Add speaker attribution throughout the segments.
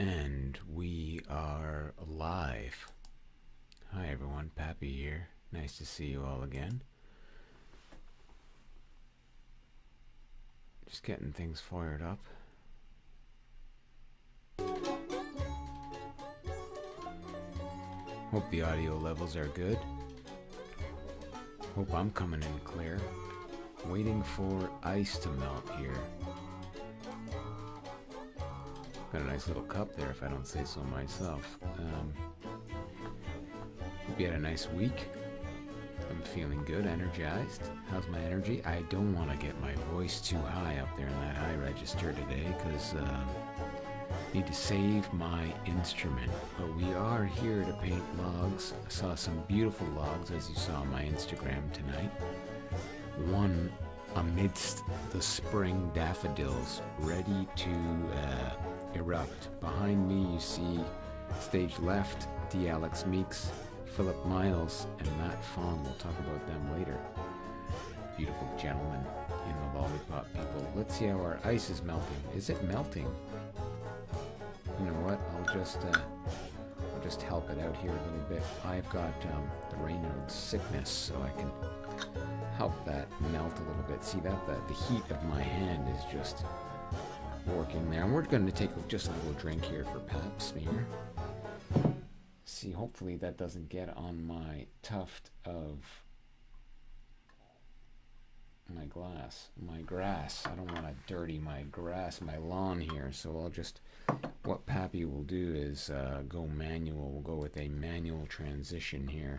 Speaker 1: And we are live. Hi everyone, Pappy here. Nice to see you all again. Just getting things fired up. Hope the audio levels are good. Hope I'm coming in clear. Waiting for ice to melt here. Got a nice little cup there, if I don't say so myself. Hope you had a nice week. I'm feeling good, energized. How's my energy? I don't want to get my voice too high up there in that high register today, because I need to save my instrument. But we are here to paint logs. I saw some beautiful logs, as you saw on my Instagram tonight. One amidst the spring daffodils, ready to erupt. Behind me you see, stage left, D. Alex Meeks, Philip Miles, and Matt Fong. We'll talk about them later. Beautiful gentlemen in the lollipop people. Let's see how our ice is melting. Is it melting? You know what? I'll just help it out here a little bit. I've got the Raynaud's sickness, so I can help that melt a little bit. See that the heat of my hand is just working there. And we're going to take just a little drink here for pap smear. See, hopefully that doesn't get on my tuft of my grass. I don't want to dirty my grass, my lawn here. So I'll just, what Pappy will do is go manual. We'll go with a manual transition here.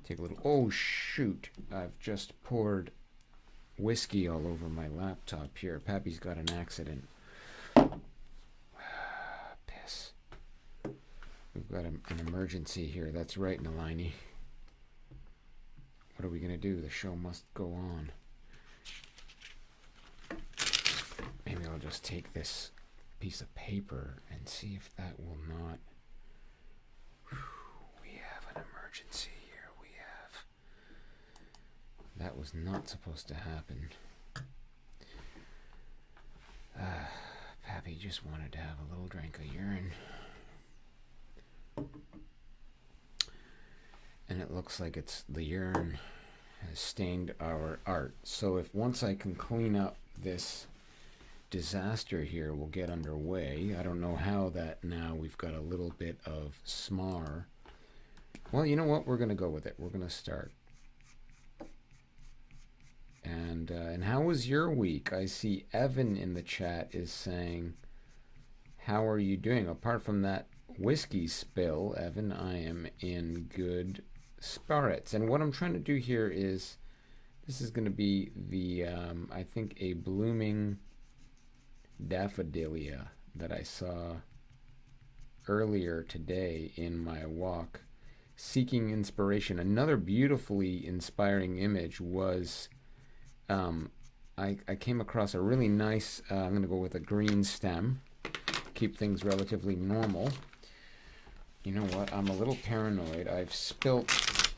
Speaker 1: Take a little, oh shoot, I've just poured whiskey all over my laptop here. Pappy's got an accident. Piss. We've got an emergency here. That's right, Nalini. What are we going to do? The show must go on. Maybe I'll just take this piece of paper and see if that will not. We have an emergency here. We have. That was not supposed to happen. Pappy just wanted to have a little drink of urine. And it looks like it's the urine has stained our art. So if once I can clean up this disaster here, we'll get underway. I don't know how that now we've got a little bit of smar. Well, you know what? We're going to go with it. We're going to start. And how was your week? I see Evan in the chat is saying, how are you doing? Apart from that whiskey spill, Evan, I am in good spirits. And what I'm trying to do here is, this is going to be the, I think, a blooming daffodilia that I saw earlier today in my walk, seeking inspiration. Another beautifully inspiring image was, I came across a really nice, I'm going to go with a green stem, keep things relatively normal. You know what? I'm a little paranoid. I've spilt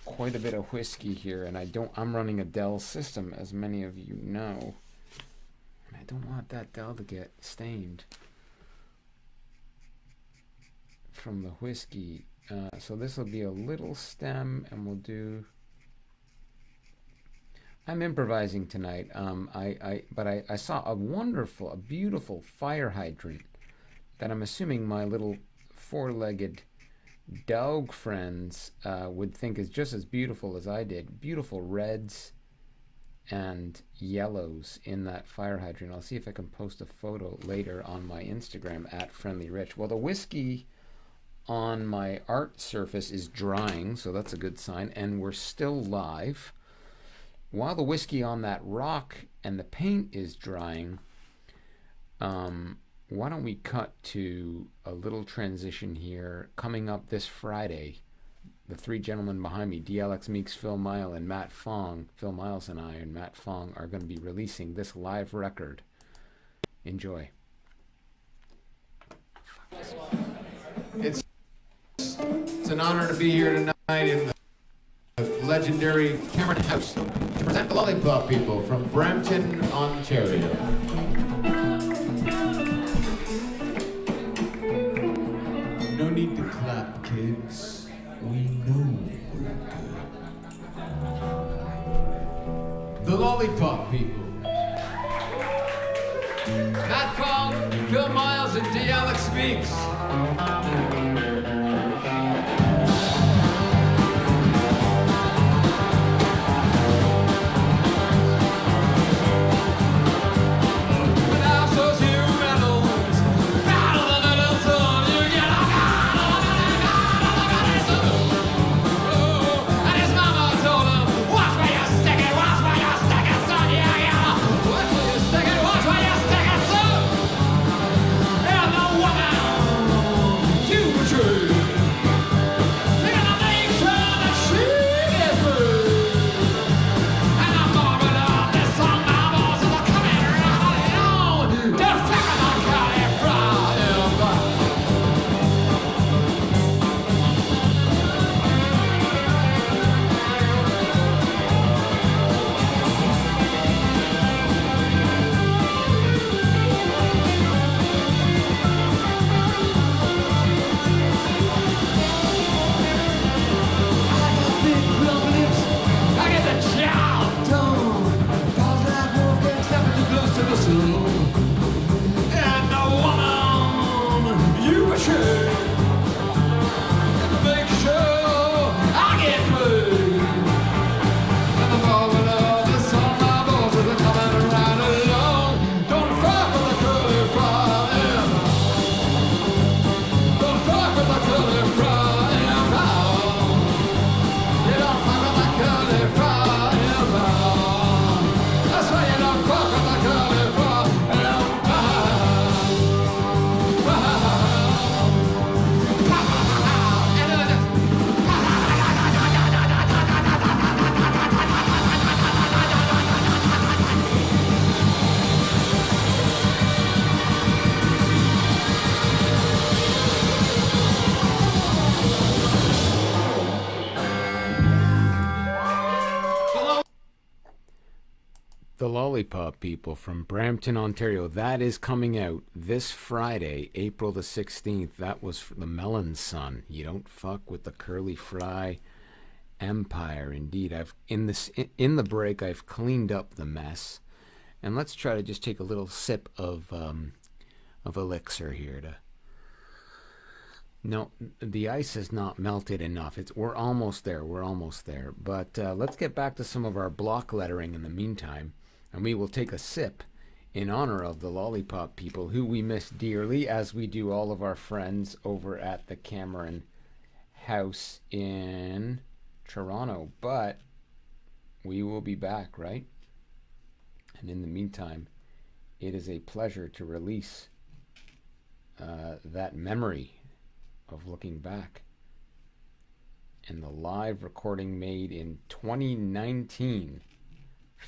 Speaker 1: quite a bit of whiskey here, and I'm running a Dell system, as many of you know. And I don't want that Dell to get stained from the whiskey. So this will be a little stem, and we'll do. I'm improvising tonight. But I saw a beautiful fire hydrant that I'm assuming my little four-legged dog friends would think is just as beautiful as I did. Beautiful reds and yellows in that fire hydrant. I'll see if I can post a photo later on my Instagram @FriendlyRich. Well, the whiskey on my art surface is drying, so that's a good sign, and we're still live. While the whiskey on that rock and the paint is drying, why don't we cut to a little transition here. Coming up this Friday, the three gentlemen behind me, D. Alex Meeks, Phil Miles, and Matt Fong, Phil Miles and I and Matt Fong are going to be releasing this live record. Enjoy. It's an honor to be here tonight in the legendary Cameron House to present the Lollipop People from Brampton, Ontario.
Speaker 2: no need to clap, kids. We know we're good. The Lollipop People. Matt Fong, Phil Miles, and D. Alex Speaks.
Speaker 1: The Lollipop People from Brampton, Ontario. That is coming out this Friday, April the 16th. That was for the Melon Sun. You don't fuck with the Curly Fry Empire. Indeed, in the break I've cleaned up the mess, and let's try to just take a little sip of elixir here to. No, the ice has not melted enough. We're almost there. But let's get back to some of our block lettering in the meantime. And we will take a sip in honor of the Lollipop People, who we miss dearly, as we do all of our friends over at the Cameron House in Toronto. But we will be back, right? And in the meantime, it is a pleasure to release that memory of looking back and the live recording made in 2019.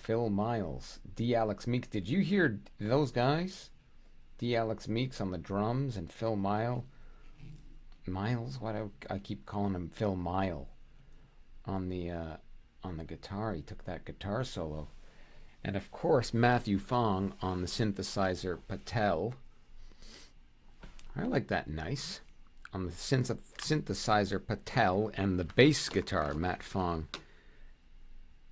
Speaker 1: Phil Miles, D. Alex Meeks. Did you hear those guys? D. Alex Meeks on the drums and Phil Miles. What I keep calling him Phil Mile on the guitar. He took that guitar solo, and of course Matthew Fong on the synthesizer Patel. I like that. Nice on the synthesizer Patel and the bass guitar Matt Fong.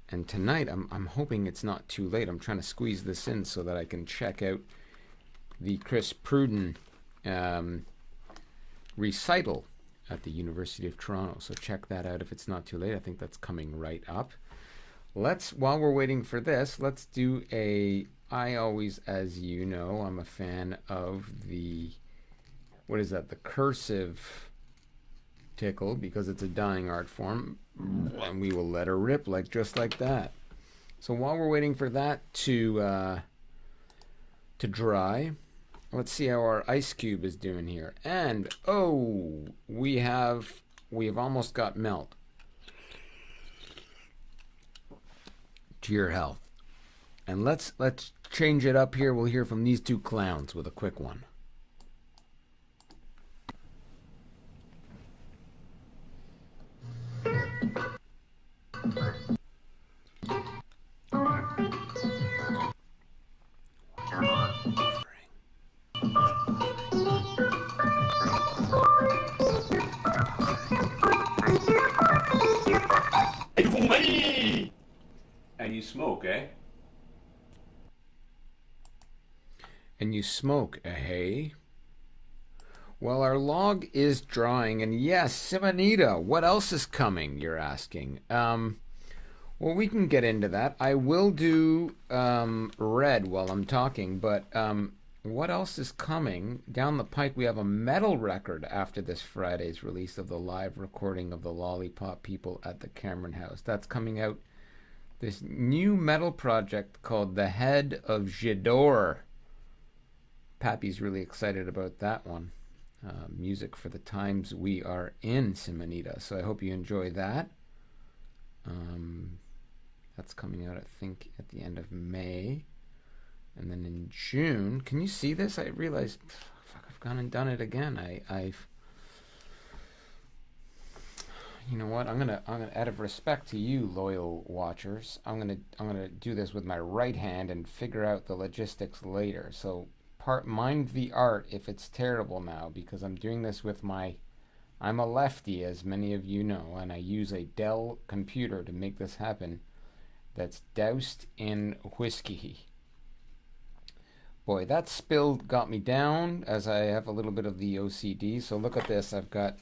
Speaker 1: And tonight, I'm hoping it's not too late. I'm trying to squeeze this in so that I can check out the Chris Pruden recital at the University of Toronto. So check that out if it's not too late. I think that's coming right up. While we're waiting for this, let's do I always, as you know, I'm a fan of the cursive tickle, because it's a dying art form, and we will let her rip just like that. So while we're waiting for that to dry, let's see how our ice cube is doing here. And we have almost got melt. To your health. And let's change it up here. We'll hear from these two clowns with a quick one. And you smoke, eh? And you smoke, hey? Well, our log is drying, and yes, Simonita, what else is coming, you're asking? Well, we can get into that. I will do red while I'm talking, but what else is coming? Down the pike, we have a metal record after this Friday's release of the live recording of the Lollipop People at the Cameron House. That's coming out. This new metal project called The Head of Jador. Pappy's really excited about that one. Music for the times we are in, Simonita. So I hope you enjoy that. That's coming out, I think, at the end of May. And then in June, can you see this? I realized, fuck, I've gone and done it again. I've you know what? I'm gonna out of respect to you, loyal watchers, I'm gonna do this with my right hand and figure out the logistics later. So mind the art if it's terrible now, because I'm doing this with I'm a lefty, as many of you know, and I use a Dell computer to make this happen. That's doused in whiskey. Boy, that spill got me down, as I have a little bit of the OCD. So look at this. I've got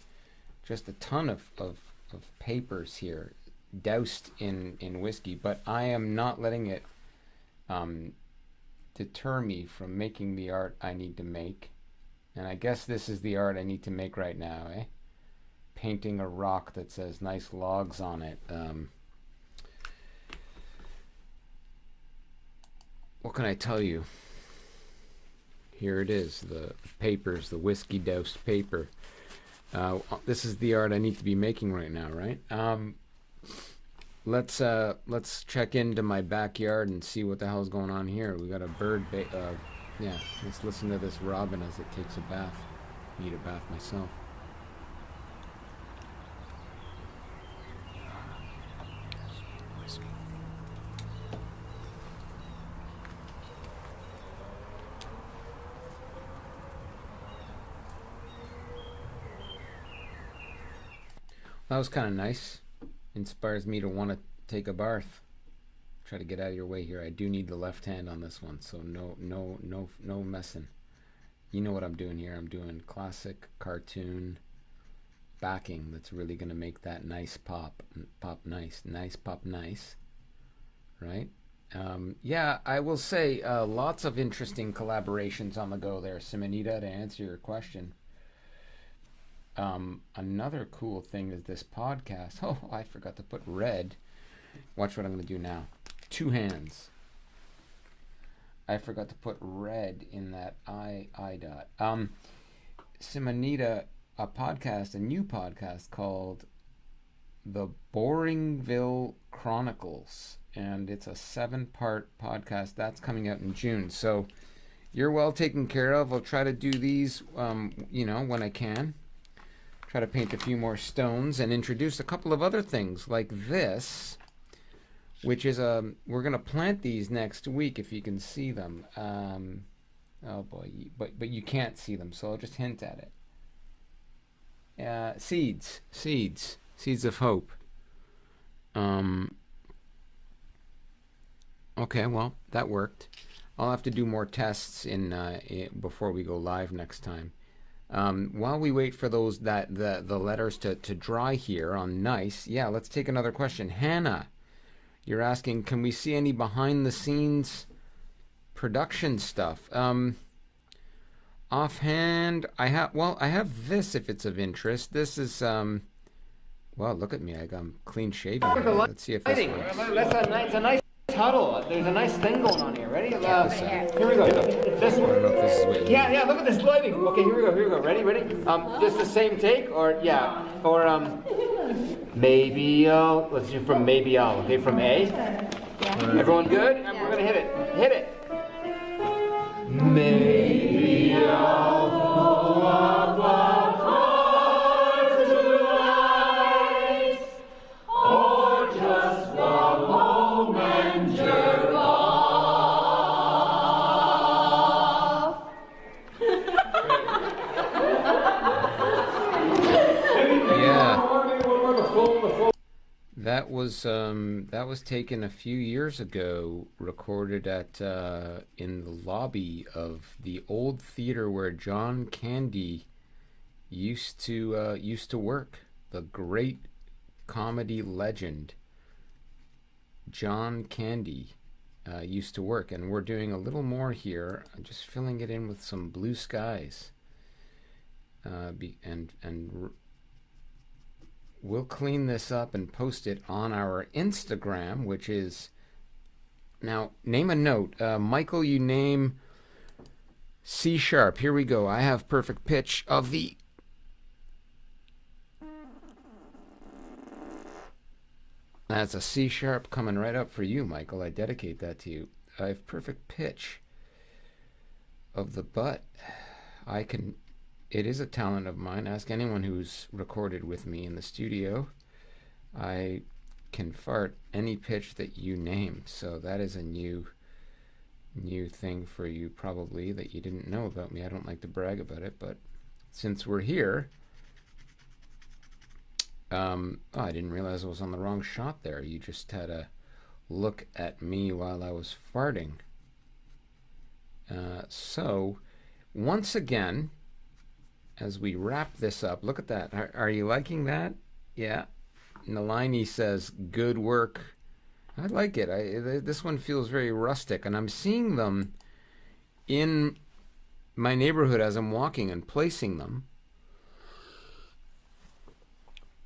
Speaker 1: just a ton of papers here doused in whiskey, but I am not letting it deter me from making the art I need to make. And I guess this is the art I need to make right now, eh? Painting a rock that says nice logs on it. What can I tell you? Here it is, the papers, the whiskey doused paper. This is the art I need to be making right now, right? Let's check into my backyard and see what the hell's going on here. We got a bird. Yeah, let's listen to this robin as it takes a bath. Need a bath myself. That was kind of nice. Inspires me to want to take a bath. Try to get out of your way here. I do need the left hand on this one, so no messing. You know what I'm doing here. I'm doing classic cartoon backing that's really going to make that nice pop nice, right? Yeah, I will say lots of interesting collaborations on the go there, Simonita, to answer your question. Another cool thing is this podcast. Oh, I forgot to put red. Watch what I'm going to do now. Two hands. I forgot to put red in that I dot. Simonita, a new podcast called The Boringville Chronicles, and it's a 7-part podcast that's coming out in June. So you're well taken care of. I'll try to do these, when I can. Try to paint a few more stones and introduce a couple of other things like this, which is we're gonna plant these next week if you can see them. Oh boy, but you can't see them, so I'll just hint at it. Seeds of hope. Okay, well that worked. I'll have to do more tests before we go live next time. While we wait for the letters to dry here on nice, yeah, let's take another question. Hannah, you're asking, can we see any behind the scenes production stuff? Offhand, I have this if it's of interest. This is well, look at me, I'm clean shaven. Let's see if this works. It's a nice huddle. There's a nice thing going on here. Ready? Here we go. This one. I don't know if this is what you yeah. Look at this lighting. Okay, here we go. Ready? Just the same take, or maybe let's do from maybe I'll. Okay, from A. Everyone good? And we're gonna hit it. Hit it. Maybe I'll go up hard tonight, or just walk home and jerk off. Yeah. that was taken a few years ago, recorded at in the lobby of the old theater where John Candy used to work. The great comedy legend John Candy used to work, and we're doing a little more here. I'm just filling it in with some blue skies, and we'll clean this up and post it on our Instagram, which is now. Name a note, Michael. You name C sharp. Here we go. I have perfect pitch of the. That's a C sharp coming right up for you, Michael. I dedicate that to you. I have perfect pitch of the butt. I can. It is a talent of mine. Ask anyone who's recorded with me in the studio. I can fart any pitch that you name. So that is a new thing for you, probably, that you didn't know about me. I don't like to brag about it, but since we're here, I didn't realize I was on the wrong shot there. You just had a look at me while I was farting. So, once again, as we wrap this up, look at that. Are you liking that? Yeah. Nalini says, good work. I like it. This one feels very rustic, and I'm seeing them in my neighborhood as I'm walking and placing them.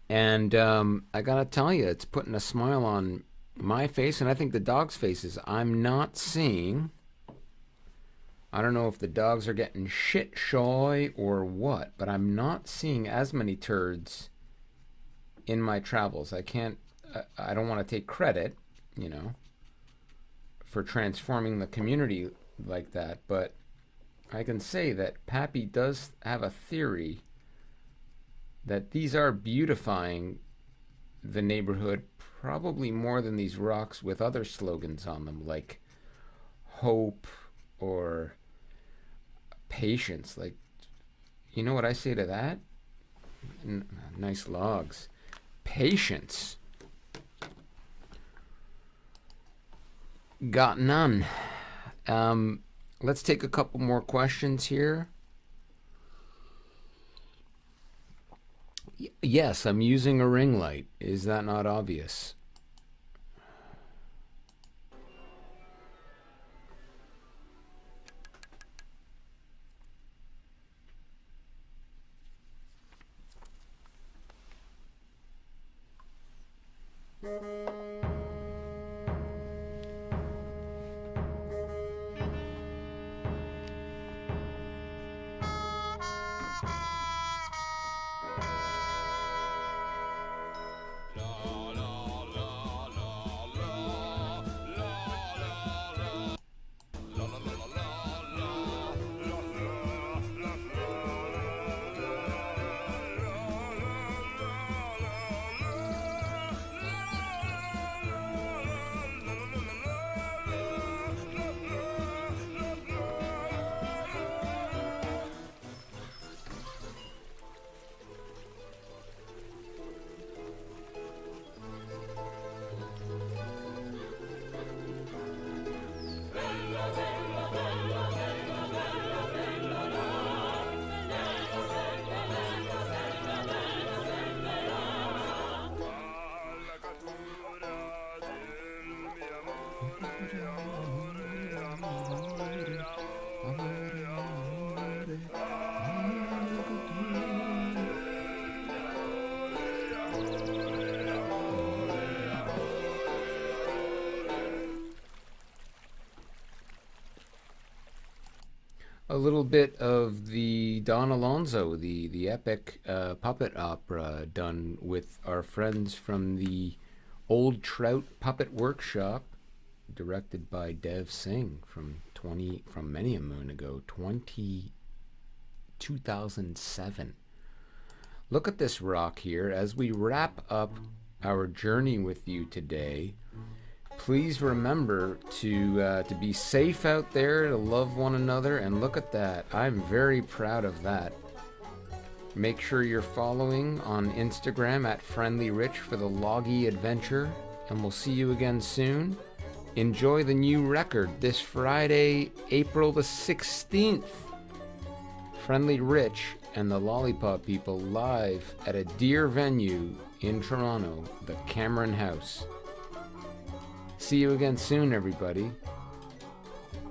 Speaker 1: And I gotta tell you, it's putting a smile on my face, and I think the dog's faces. I'm not seeing. I don't know if the dogs are getting shit shy or what, but I'm not seeing as many turds in my travels. I don't want to take credit, for transforming the community like that, but I can say that Pappy does have a theory that these are beautifying the neighborhood probably more than these rocks with other slogans on them, like hope or patience. Like, you know what I say to that? Nice logs. Patience. Got none. Let's take a couple more questions here. Yes, I'm using a ring light. Is that not obvious? A little bit of the Don Alonso, the epic puppet opera done with our friends from the Old Trout Puppet Workshop, directed by Dev Singh from many a moon ago, 2007. Look at this rock here. As we wrap up our journey with you today, please remember to be safe out there, to love one another, and look at that. I'm very proud of that. Make sure you're following on Instagram at FriendlyRich for the Loggy adventure, and we'll see you again soon. Enjoy the new record this Friday, April the 16th. Friendly Rich and the Lollipop People live at a dear venue in Toronto, the Cameron House. See you again soon, everybody.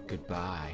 Speaker 1: Goodbye.